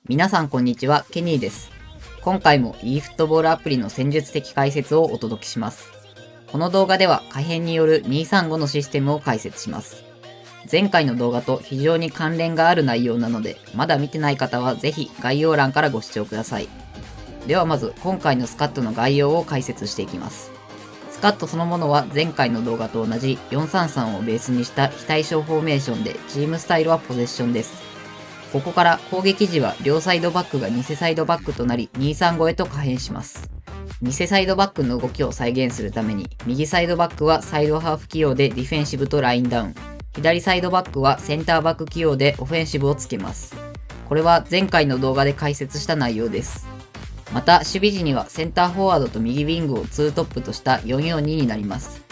皆さんこんにちは、ケニーです。今回も e フットボールアプリの戦術的解説をお届けします。この動画では可変による235のシステムを解説します。前回の動画と非常に関連がある内容なので、まだ見てない方はぜひ概要欄からご視聴ください。ではまず今回のスカットの概要を解説していきます。スカットそのものは前回の動画と同じ433をベースにした非対称フォーメーションでチームスタイルはポゼッションです。ここから攻撃時は両サイドバックが偽サイドバックとなり235へと可変します。偽サイドバックの動きを再現するために右サイドバックはサイドハーフ起用でディフェンシブとラインダウン、左サイドバックはセンターバック起用でオフェンシブをつけます。これは前回の動画で解説した内容です。また守備時にはセンターフォワードと右ウィングを2トップとした442になります。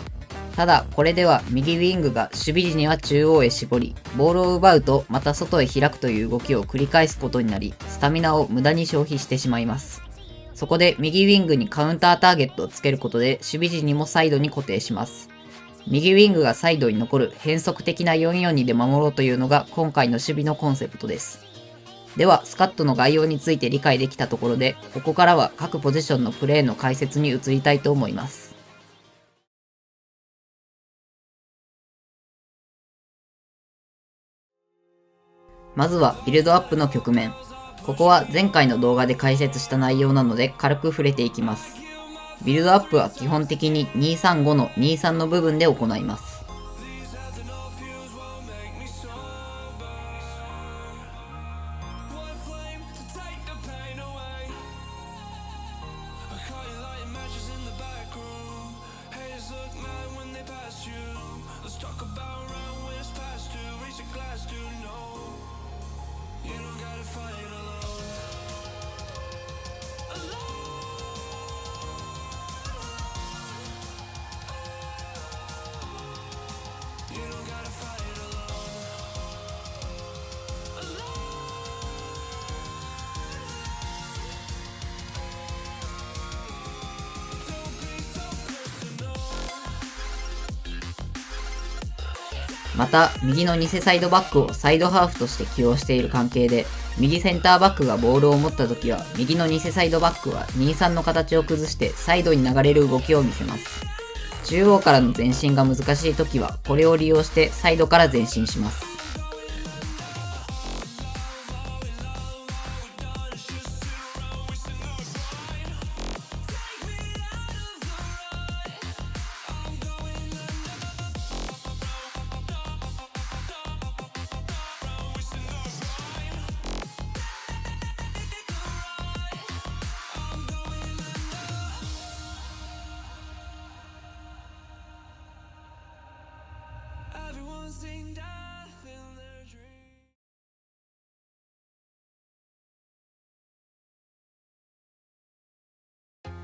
ただこれでは右ウィングが守備時には中央へ絞り、ボールを奪うとまた外へ開くという動きを繰り返すことになり、スタミナを無駄に消費してしまいます。そこで右ウィングにカウンターターゲットをつけることで守備時にもサイドに固定します。右ウィングがサイドに残る変則的な442で守ろうというのが今回の守備のコンセプトです。ではスカットの概要について理解できたところで、ここからは各ポジションのプレーの解説に移りたいと思います。まずはビルドアップの局面。ここは前回の動画で解説した内容なので軽く触れていきます。ビルドアップは基本的に235の23の部分で行います。また、右の偽サイドバックをサイドハーフとして起用している関係で、右センターバックがボールを持った時は、右の偽サイドバックは2-3の形を崩してサイドに流れる動きを見せます。中央からの前進が難しい時は、これを利用してサイドから前進します。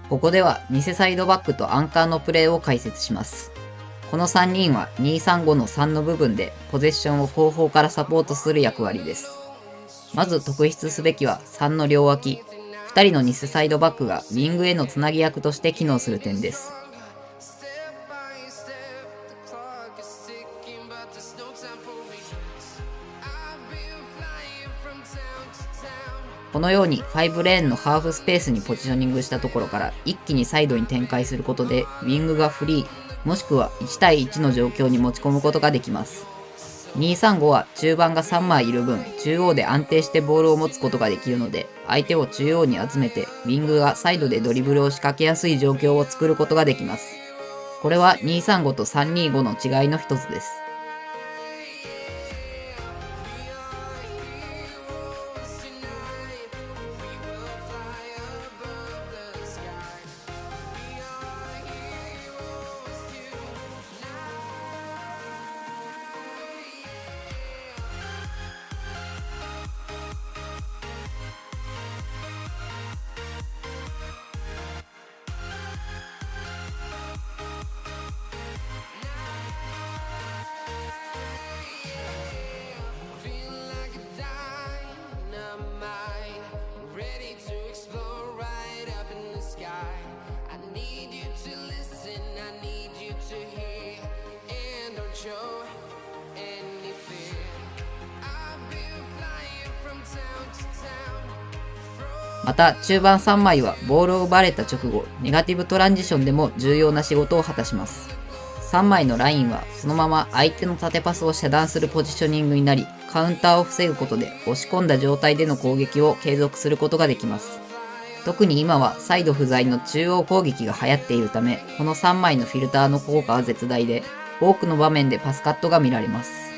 ここでは偽サイドバックとアンカーのプレーを解説します。この3人は235の3の部分でポゼッションを後方からサポートする役割です。まず特筆すべきは3の両脇、2人の偽サイドバックがウィングへのつなぎ役として機能する点です。このように5レーンのハーフスペースにポジショニングしたところから一気にサイドに展開することでウィングがフリー、もしくは1対1の状況に持ち込むことができます。235は中盤が3枚いる分、中央で安定してボールを持つことができるので、相手を中央に集めてウィングがサイドでドリブルを仕掛けやすい状況を作ることができます。これは235と325の違いの一つです。また中盤3枚はボールを奪われた直後、ネガティブトランジションでも重要な仕事を果たします。3枚のラインはそのまま相手の縦パスを遮断するポジショニングになり、カウンターを防ぐことで押し込んだ状態での攻撃を継続することができます。特に今はサイド不在の中央攻撃が流行っているため、この3枚のフィルターの効果は絶大で、多くの場面でパスカットが見られます。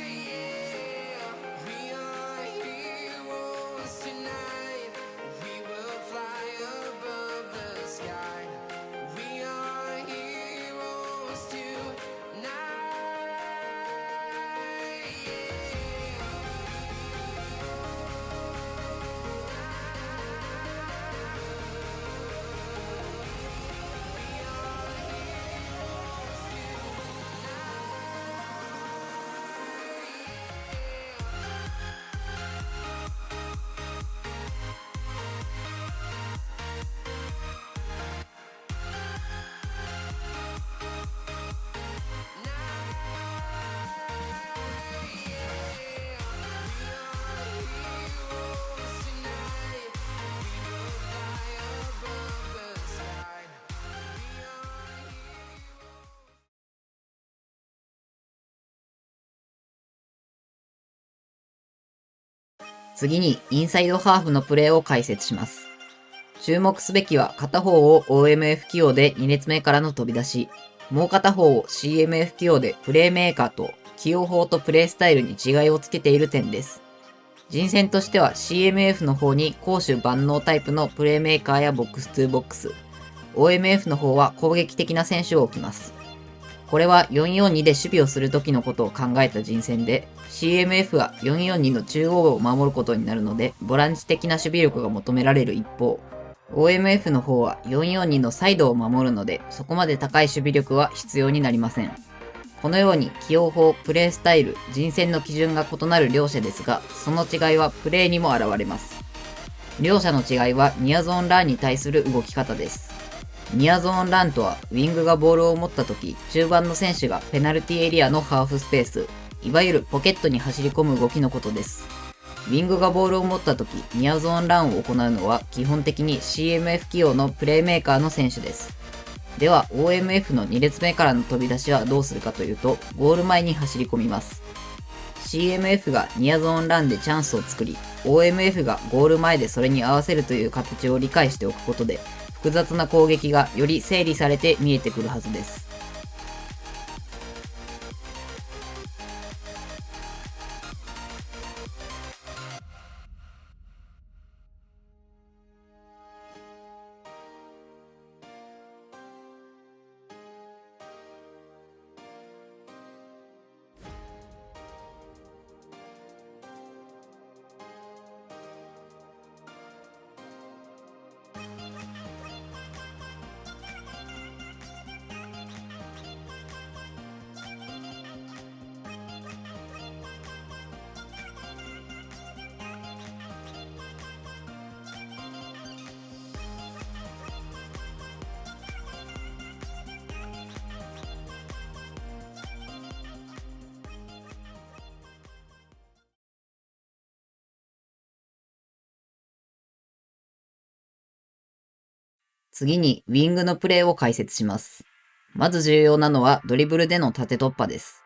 次にインサイドハーフのプレーを解説します。注目すべきは片方を OMF 起用で2列目からの飛び出し、もう片方を CMF 起用でプレーメーカーと起用法とプレースタイルに違いをつけている点です。人選としては CMF の方に攻守万能タイプのプレーメーカーやボックス2ボックス、OMF の方は攻撃的な選手を置きます。これは442で守備をする時のことを考えた人選で、CMF は442の中央を守ることになるので、ボランチ的な守備力が求められる一方、OMF の方は442のサイドを守るので、そこまで高い守備力は必要になりません。このように起用法、プレースタイル、人選の基準が異なる両者ですが、その違いはプレーにも現れます。両者の違いはニアゾーンランに対する動き方です。ニアゾーンランとは、ウィングがボールを持った時、中盤の選手がペナルティエリアのハーフスペース、いわゆるポケットに走り込む動きのことです。ウィングがボールを持った時、ニアゾーンランを行うのは基本的に CMF 起用のプレーメーカーの選手です。では OMF の2列目からの飛び出しはどうするかというと、ゴール前に走り込みます。CMF がニアゾーンランでチャンスを作り、OMF がゴール前でそれに合わせるという形を理解しておくことで、複雑な攻撃がより整理されて見えてくるはずです。次にウィングのプレーを解説します。まず重要なのはドリブルでの縦突破です。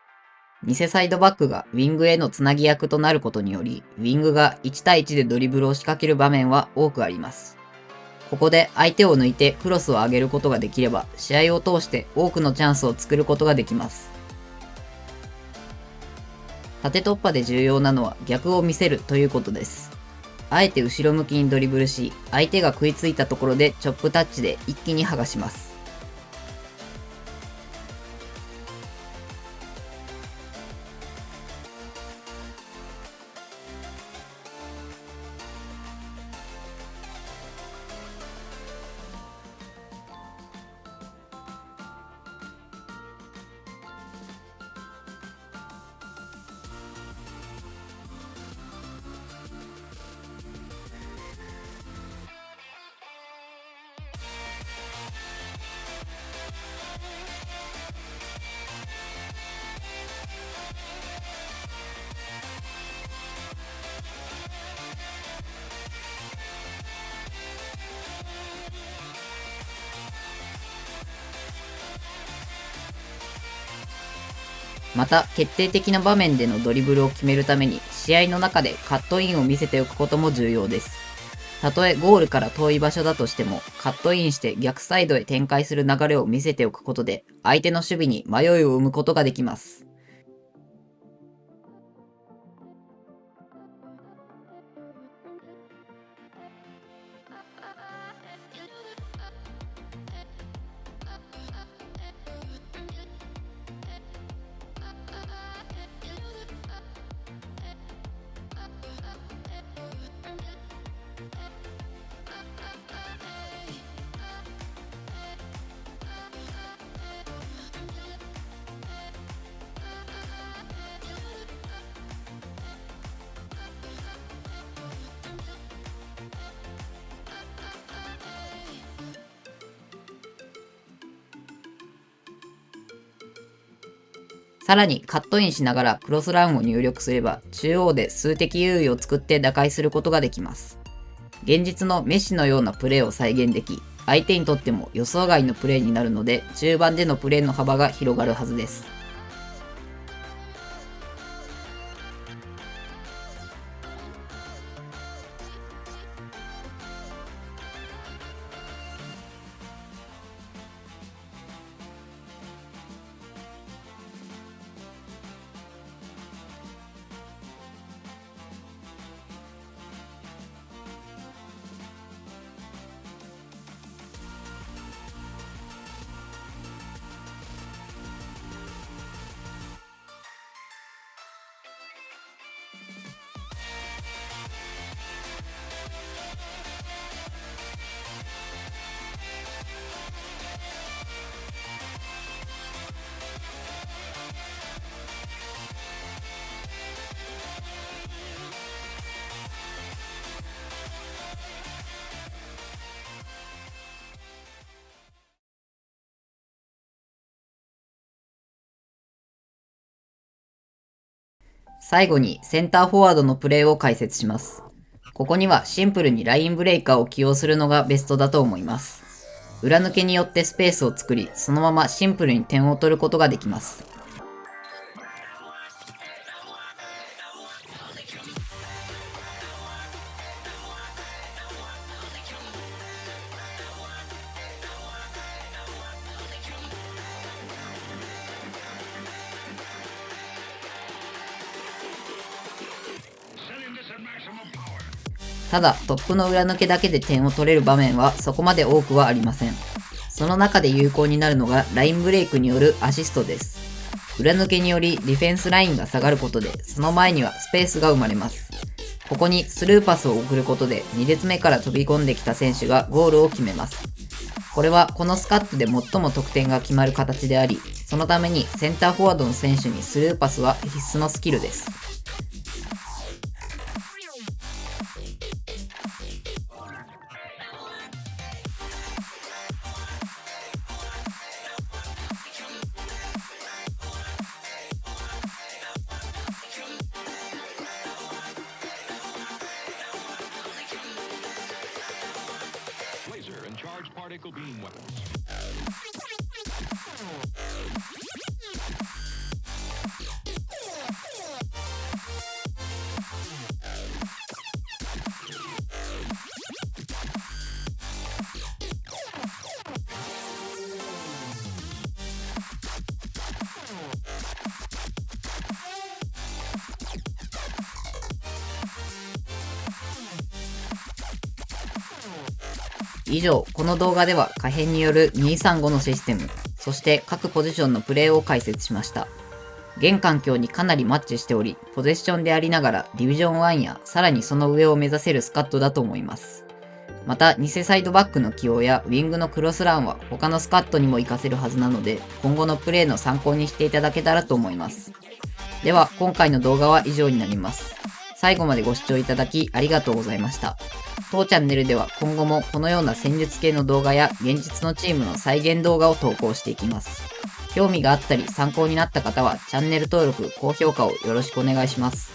偽サイドバックがウィングへのつなぎ役となることにより、ウィングが1対1でドリブルを仕掛ける場面は多くあります。ここで相手を抜いてクロスを上げることができれば、試合を通して多くのチャンスを作ることができます。縦突破で重要なのは逆を見せるということです。あえて後ろ向きにドリブルし、相手が食いついたところでチョップタッチで一気に剥がします。また、決定的な場面でのドリブルを決めるために、試合の中でカットインを見せておくことも重要です。たとえゴールから遠い場所だとしても、カットインして逆サイドへ展開する流れを見せておくことで、相手の守備に迷いを生むことができます。さらにカットインしながらクロスランを入力すれば中央で数的優位を作って打開することができます。現実のメッシのようなプレーを再現でき、相手にとっても予想外のプレーになるので中盤でのプレーの幅が広がるはずです。最後にセンターフォワードのプレーを解説します。ここにはシンプルにラインブレイカーを起用するのがベストだと思います。裏抜けによってスペースを作り、そのままシンプルに点を取ることができます。ただ、トップの裏抜けだけで点を取れる場面はそこまで多くはありません。その中で有効になるのがラインブレイクによるアシストです。裏抜けによりディフェンスラインが下がることで、その前にはスペースが生まれます。ここにスルーパスを送ることで2列目から飛び込んできた選手がゴールを決めます。これはこのスカットで最も得点が決まる形であり、そのためにセンターフォワードの選手にスルーパスは必須のスキルです。Laser and charged particle beam weapons. 以上、この動画では可変による235のシステム、そして各ポジションのプレーを解説しました。現環境にかなりマッチしており、ポゼッションでありながらディビジョン1やさらにその上を目指せるスカットだと思います。また、偽サイドバックの起用やウィングのクロスランは他のスカットにも活かせるはずなので、今後のプレーの参考にしていただけたらと思います。では、今回の動画は以上になります。最後までご視聴いただきありがとうございました。当チャンネルでは今後もこのような戦術系の動画や現実のチームの再現動画を投稿していきます。興味があったり参考になった方はチャンネル登録、高評価をよろしくお願いします。